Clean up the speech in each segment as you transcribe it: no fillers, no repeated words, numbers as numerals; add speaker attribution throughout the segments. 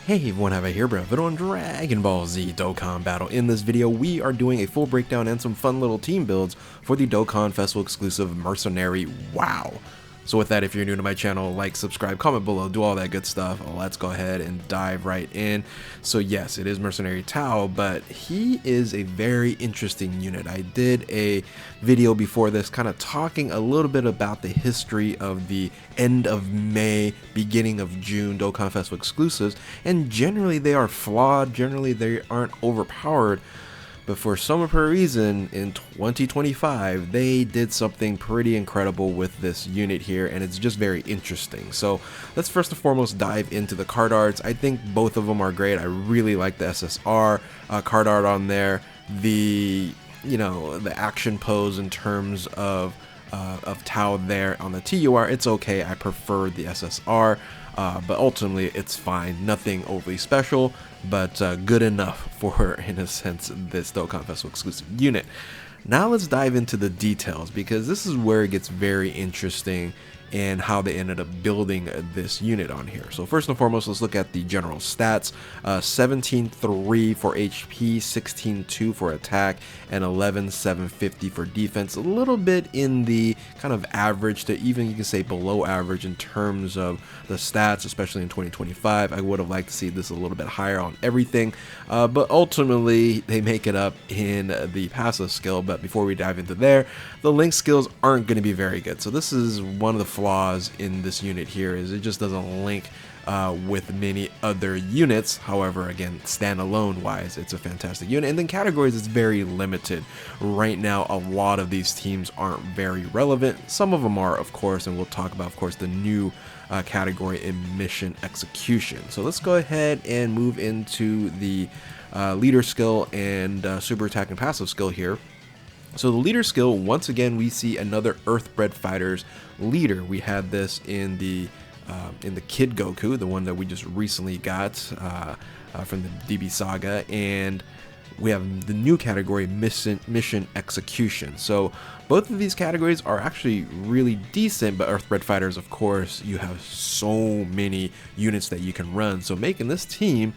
Speaker 1: Hey everyone, have I here, bro? Video on Dragon Ball Z Dokkan Battle. In this video, we are doing a full breakdown and some fun little team builds for the Dokkan Festival exclusive Mercenary WoW. So with that, if you're new to my channel, like, subscribe, comment below, do all that good stuff. Let's go ahead and dive right in. So yes, it is Mercenary Tao, but he is a very interesting unit. I did a video before this kind of talking a little bit about the history of the end of May, beginning of June Dokkan Festival exclusives, and generally they are flawed, generally they aren't overpowered. But for some reason, in 2025, they did something pretty incredible with this unit here, and it's just very interesting. So let's first and foremost dive into the card arts. I think both of them are great. I really like the SSR card art on there. The action pose in terms of Tao there on the TUR, it's okay. I prefer the SSR. But ultimately it's fine, nothing overly special, but good enough for, in a sense, this Dokkan Festival exclusive unit. Now let's dive into the details, because this is where it gets very interesting and how they ended up building this unit on here. So first and foremost, let's look at the general stats. 17.3 for HP, 16.2 for attack, and 11.750 for defense. A little bit in the kind of average to even, you can say, below average in terms of the stats, especially in 2025. I would have liked to see this a little bit higher on everything, but ultimately they make it up in the passive skill. But before we dive into there, the link skills aren't going to be very good. So this is one of the flaws in this unit here, is it just doesn't link with many other units. However, again, standalone wise, it's a fantastic unit. And then categories is very limited. Right now, a lot of these teams aren't very relevant. Some of them are, of course, and we'll talk about, of course, the new category in mission execution. So let's go ahead and move into the leader skill and super attack and passive skill here. So the leader skill, once again, we see another Earthbred Fighters leader. We had this in the Kid Goku, the one that we just recently got from the DB Saga, and we have the new category, mission execution. So both of these categories are actually really decent, but Earthbred Fighters, of course, you have so many units that you can run. So making this team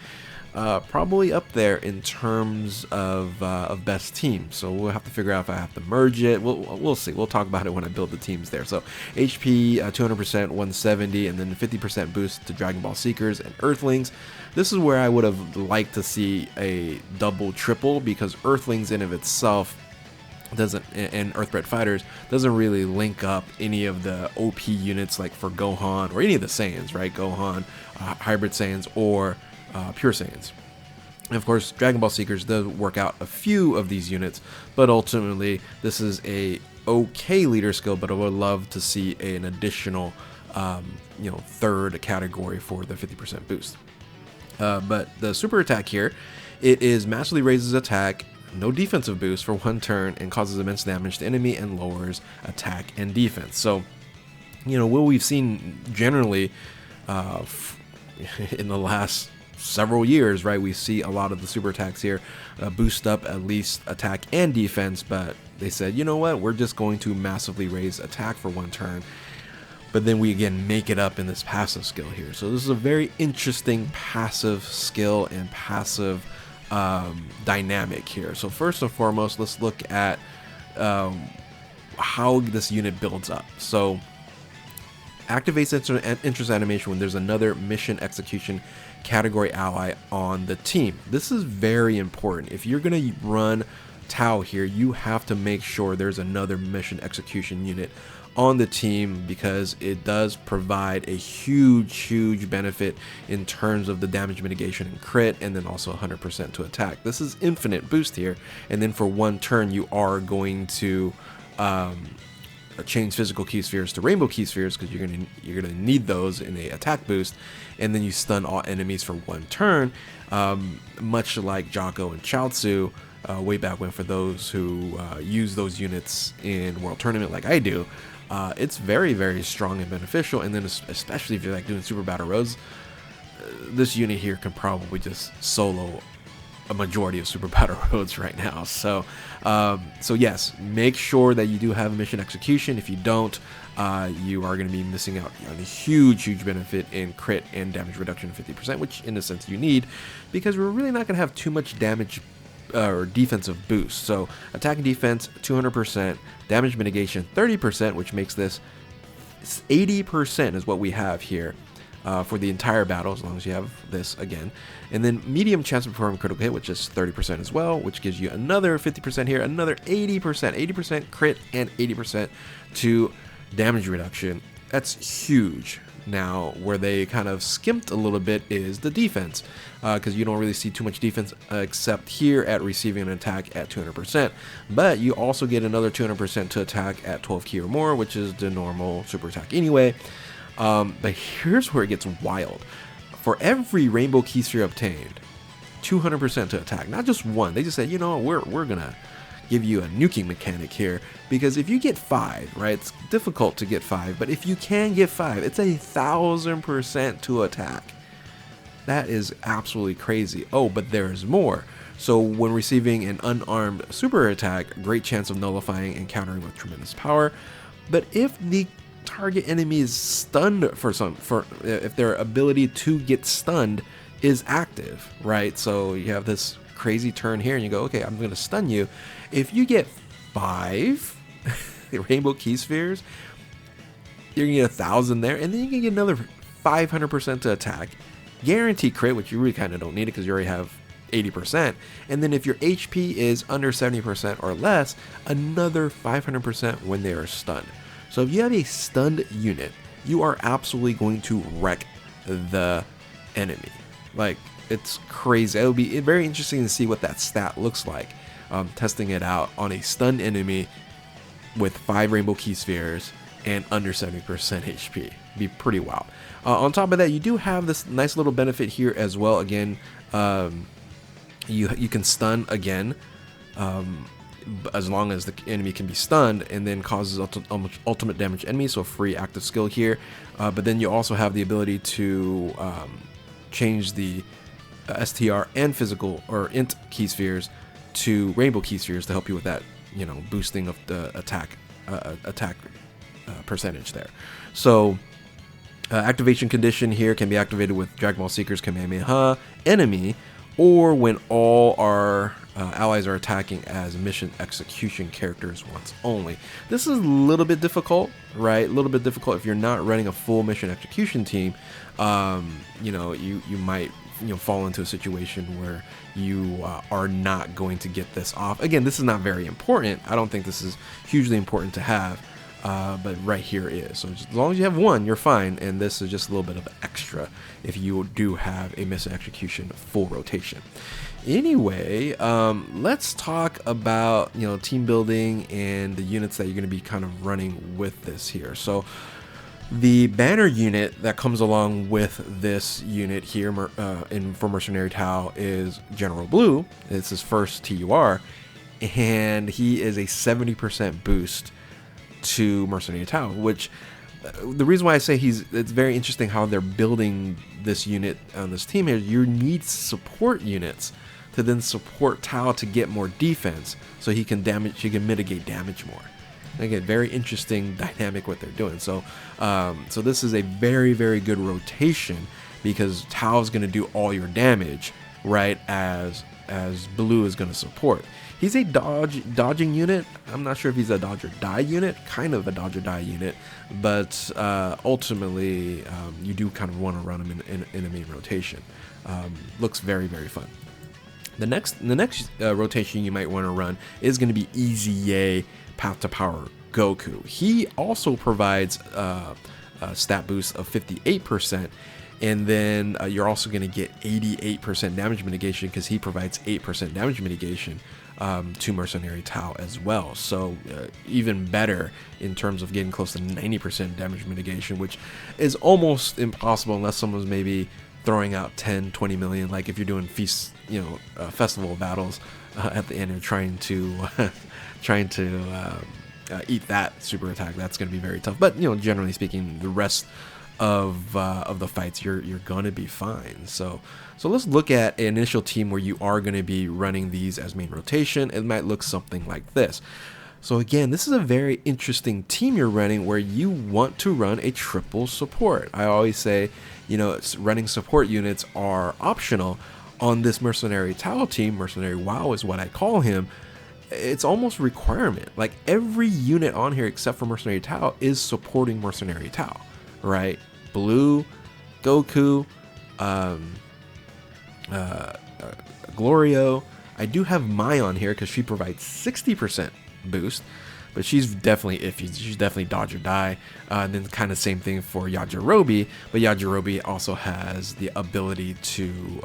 Speaker 1: probably up there in terms of best teams. So we'll have to figure out if I have to merge it. We'll see. We'll talk about it when I build the teams there. So HP 200%, 170, and then 50% boost to Dragon Ball Seekers and Earthlings. This is where I would have liked to see a double triple, because Earthlings in of itself doesn't, and Earthbred Fighters doesn't really link up any of the OP units like for Gohan or any of the Saiyans, right? Gohan, Hybrid Saiyans, or Pure Saiyans. And of course, Dragon Ball Seekers does work out a few of these units, but ultimately this is a okay leader skill, but I would love to see an additional third category for the 50% boost. But the super attack here, it is massively raises attack, no defensive boost for one turn, and causes immense damage to enemy and lowers attack and defense. So what we've seen generally in the last several years, right, we see a lot of the super attacks here boost up at least attack and defense, but they said, you know what, we're just going to massively raise attack for one turn, but then we again make it up in this passive skill here. So this is a very interesting passive skill and passive dynamic here. So first and foremost, let's look at how this unit builds up. So activates interest animation when there's another mission execution category ally on the team. This is very important. If you're going to run Tao here, you have to make sure there's another mission execution unit on the team, because it does provide a huge benefit in terms of the damage mitigation and crit, and then also 100% to attack. This is infinite boost here, and then for one turn you are going to change physical key spheres to rainbow key spheres, because you're gonna need those in a attack boost, and then you stun all enemies for one turn, much like Jocko and Chaozu way back when. For those who use those units in World Tournament like I do, it's very strong and beneficial. And then especially if you're like doing Super Battle Roads, this unit here can probably just solo a majority of super battle roads right now. So so yes, make sure that you do have a mission execution. If you don't, you are going to be missing out on a huge benefit in crit and damage reduction of 50%, which in a sense you need, because we're really not going to have too much damage or defensive boost. So attack and defense 200%, damage mitigation 30%, which makes this 80% is what we have here for the entire battle, as long as you have this again. And then medium chance of performing critical hit, which is 30% as well, which gives you another 50% here, another 80% crit and 80% to damage reduction. That's huge. Now, where they kind of skimped a little bit is the defense, because you don't really see too much defense except here at receiving an attack at 200%. But you also get another 200% to attack at 12 key or more, which is the normal super attack anyway. But here's where it gets wild. For every rainbow key sphere obtained, 200% to attack, not just one. They just said, you know, we're gonna give you a nuking mechanic here, because if you get 5, right, it's difficult to get 5, but if you can get 5, it's 1,000% to attack. That is absolutely crazy. Oh, but there's more. So when receiving an unarmed super attack, great chance of nullifying and countering with tremendous power. But if the target enemy is stunned if their ability to get stunned is active, right? So you have this crazy turn here and you go, okay, I'm going to stun you. If you get 5 rainbow key spheres, you're going to get 1,000 there, and then you can get another 500% to attack, guarantee crit, which you really kind of don't need it because you already have 80%, and then if your HP is under 70% or less, another 500% when they are stunned. So if you have a stunned unit, you are absolutely going to wreck the enemy. Like, it's crazy. It'll be very interesting to see what that stat looks like, testing it out on a stunned enemy with 5 rainbow key spheres and under 70% HP. Be pretty wild. On top of that, you do have this nice little benefit here as well. Again, you can stun again, as long as the enemy can be stunned, and then causes ultimate damage enemy, so free active skill here. But then you also have the ability to change the STR and physical or int key spheres to rainbow key spheres to help you with that, you know, boosting of the attack percentage there. So activation condition here can be activated with Dragonball Seeker's Kamehameha enemy, or when all our allies are attacking as mission execution characters once only. This is a little bit difficult, right? A little bit difficult if you're not running a full mission execution team. You know, you might, you know, fall into a situation where you are not going to get this off. Again, this is not very important. I don't think this is hugely important to have, but right here is. So as long as you have one, you're fine, and this is just a little bit of extra if you do have a mission execution full rotation. Anyway, let's talk about, you know, team building and the units that you're going to be kind of running with this here. So the banner unit that comes along with this unit here for Mercenary Tao is General Blue. It's his first TUR, and he is a 70% boost to Mercenary Tao, which the reason why I say it's very interesting how they're building this unit on this team here. You need support units to then support Tao to get more defense, so he can mitigate damage more. Again, very interesting dynamic what they're doing. So so this is a very good rotation, because Tao is going to do all your damage, right, as Blue is going to support. He's a dodging unit. I'm not sure if he's a dodge or die unit, kind of a dodge or die unit, but ultimately you do kind of want to run him in a main rotation. Looks very fun. The next rotation you might want to run is going to be Easy Yay Path to Power Goku. He also provides a stat boost of 58%, and then you're also going to get 88% damage mitigation, because he provides 8% damage mitigation to Mercenary Tao as well. So even better in terms of getting close to 90% damage mitigation, which is almost impossible unless someone's maybe throwing out 10-20 million, like if you're doing feast, you know, festival battles at the end and trying to eat that super attack. That's going to be very tough. But, you know, generally speaking, the rest of the fights, you're gonna be fine. So let's look at an initial team where you are gonna be running these as main rotation. It might look something like this. So again, this is a very interesting team you're running where you want to run a triple support. I always say, you know, running support units are optional. On this Mercenary Tao team, Mercenary WoW is what I call him, it's almost requirement. Like every unit on here except for Mercenary Tao is supporting Mercenary Tao, right? Blue, Goku, Glorio. I do have Mai on here because she provides 60% boost, but she's definitely iffy. She's definitely dodge or die. And then kind of same thing for Yajirobe, but Yajirobe also has the ability to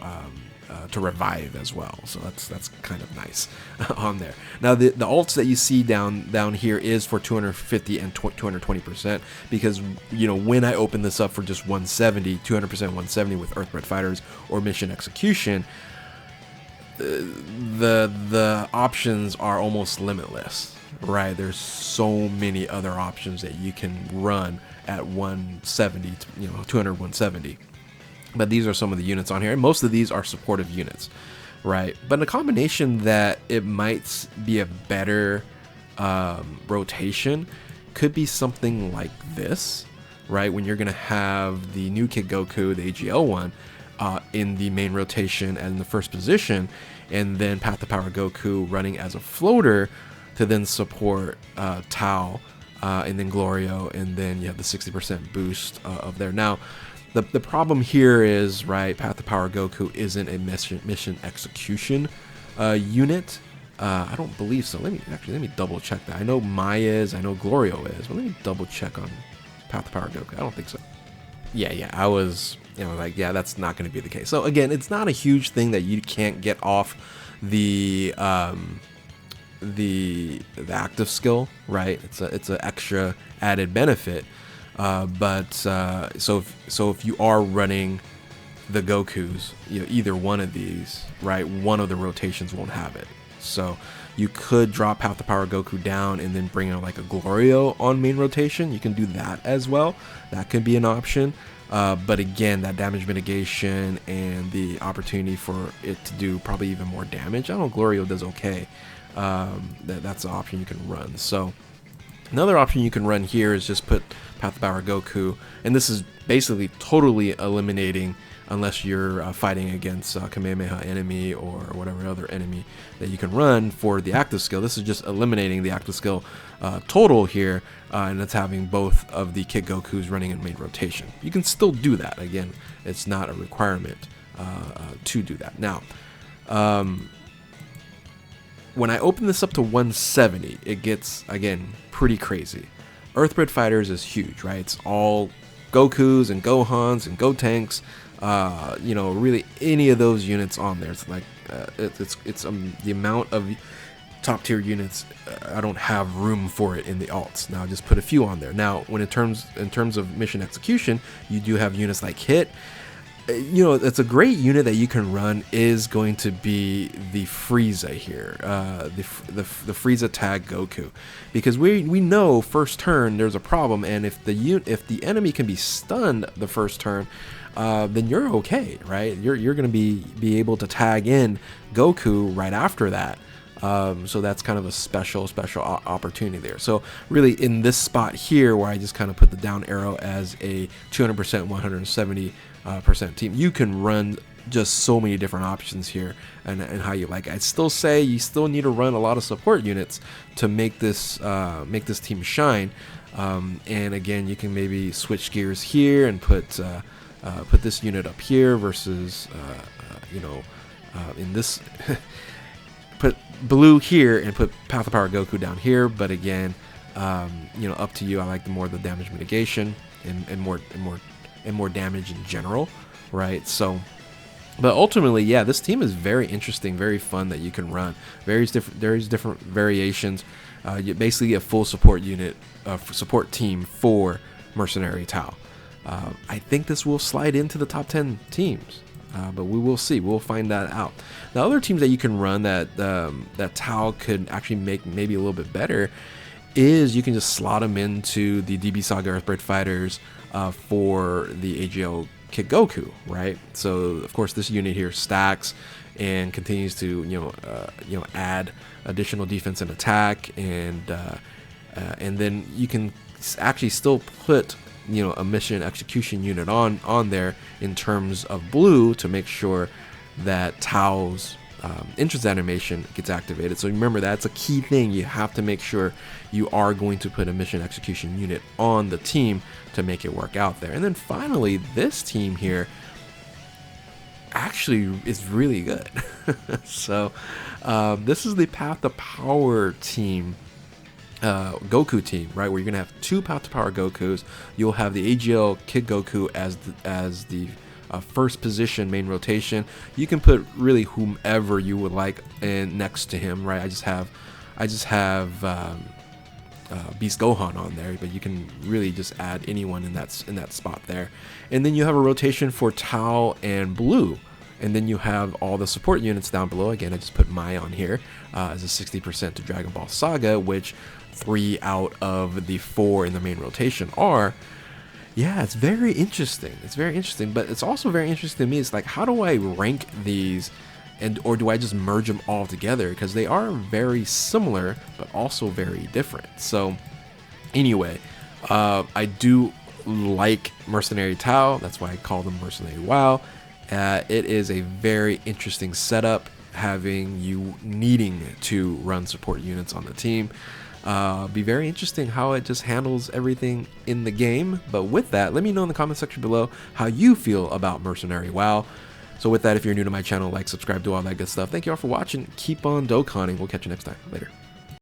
Speaker 1: revive as well, so that's kind of nice on there. Now the ults that you see down here is for 250 and 220%, because you know when I open this up for just 170, 200% 170 with Earthbred Fighters or Mission Execution, the options are almost limitless, right? There's so many other options that you can run at 170, you know, 200, 170. But these are some of the units on here, and most of these are supportive units, right? But a combination that it might be a better rotation could be something like this, right? When you're gonna have the new Kid Goku, the AGL one, in the main rotation and in the first position, and then Path to Power Goku running as a floater to then support Tao, and then Glorio, and then you have the 60% boost of there. Now, the problem here is, right, Path to Power Goku isn't a mission execution unit. I don't believe so. Let me double check that. I know Mai is, I know Glorio is, but let me double check on Path to Power Goku. I don't think so. Yeah, I was, you know, like, yeah, that's not going to be the case. So again, it's not a huge thing that you can't get off the active skill, right? It's an extra added benefit. So if you are running the Gokus, you know, either one of these, right, one of the rotations won't have it. So you could drop Path to Power Goku down and then bring in like a Glorio on main rotation. You can do that as well. That could be an option. But again, that damage mitigation and the opportunity for it to do probably even more damage. I don't know, Glorio does okay. That's an option you can run. So another option you can run here is just put Path to Power Goku, and this is basically totally eliminating, unless you're fighting against Kamehameha enemy or whatever other enemy that you can run for the active skill. This is just eliminating the active skill total here, and it's having both of the Kid Gokus running in main rotation. You can still do that. Again, it's not a requirement to do that. Now, when I open this up to 170, it gets, again, pretty crazy. Earthbred Fighters is huge, right? It's all Gokus and Gohans and Gotenks. You know, really any of those units on there. It's like it's the amount of top tier units. I don't have room for it in the alts. Now, just put a few on there. Now, when in terms of mission execution, you do have units like Hit. You know, it's a great unit that you can run is going to be the Frieza here, the Frieza tag Goku, because we know first turn there's a problem, and if the enemy can be stunned the first turn, then you're okay, right? You're going to be able to tag in Goku right after that. So that's kind of a special opportunity there. So really in this spot here where I just kind of put the down arrow as a 200%, 170% team, you can run just so many different options here and how you like. I'd still say you still need to run a lot of support units to make this team shine. And again, you can maybe switch gears here and put this unit up here versus in this put blue here and put Path to Power Goku down here. But again, up to you. I like the damage mitigation and more damage in general, right? So, but ultimately, yeah, this team is very interesting, very fun that you can run. Various different variations. You basically a full support unit, support team for Mercenary Tao. I think this will slide into the top 10 teams, but we will see. We'll find that out. Now, other teams that you can run that Tao could actually make maybe a little bit better is you can just slot them into the DB Saga Earthbred Fighters for the AGL Kid Goku, right? So of course this unit here stacks and continues to add additional defense and attack, and then you can actually still put a mission execution unit on there in terms of blue to make sure that Tao's entrance animation gets activated. So remember, that's a key thing. You have to make sure you are going to put a mission execution unit on the team to make it work out there. And then finally, this team here actually is really good. So this is the Path to Power team, Goku team, right, where you're gonna have 2 Path to Power Gokus. You'll have the AGL Kid Goku as the first position main rotation. You can put really whomever you would like in next to him, right? I just have Beast Gohan on there, but you can really just add anyone in that spot there. And then you have a rotation for Tao and Blue, and then you have all the support units down below. Again, I just put Mai on here as a 60% to Dragon Ball Saga, which 3 out of the 4 in the main rotation are. Yeah, it's very interesting. It's very interesting, but it's also very interesting to me. It's like, how do I rank these, or do I just merge them all together? Because they are very similar, but also very different. So anyway, I do like Mercenary Tao. That's why I call them Mercenary WoW. It is a very interesting setup, having you needing to run support units on the team. Be very interesting how it just handles everything in the game. But with that, let me know in the comment section below how you feel about Mercenary WoW. So with that, if you're new to my channel, like, subscribe, do all that good stuff. Thank you all for watching. Keep on Dokkaning. We'll catch you next time. Later.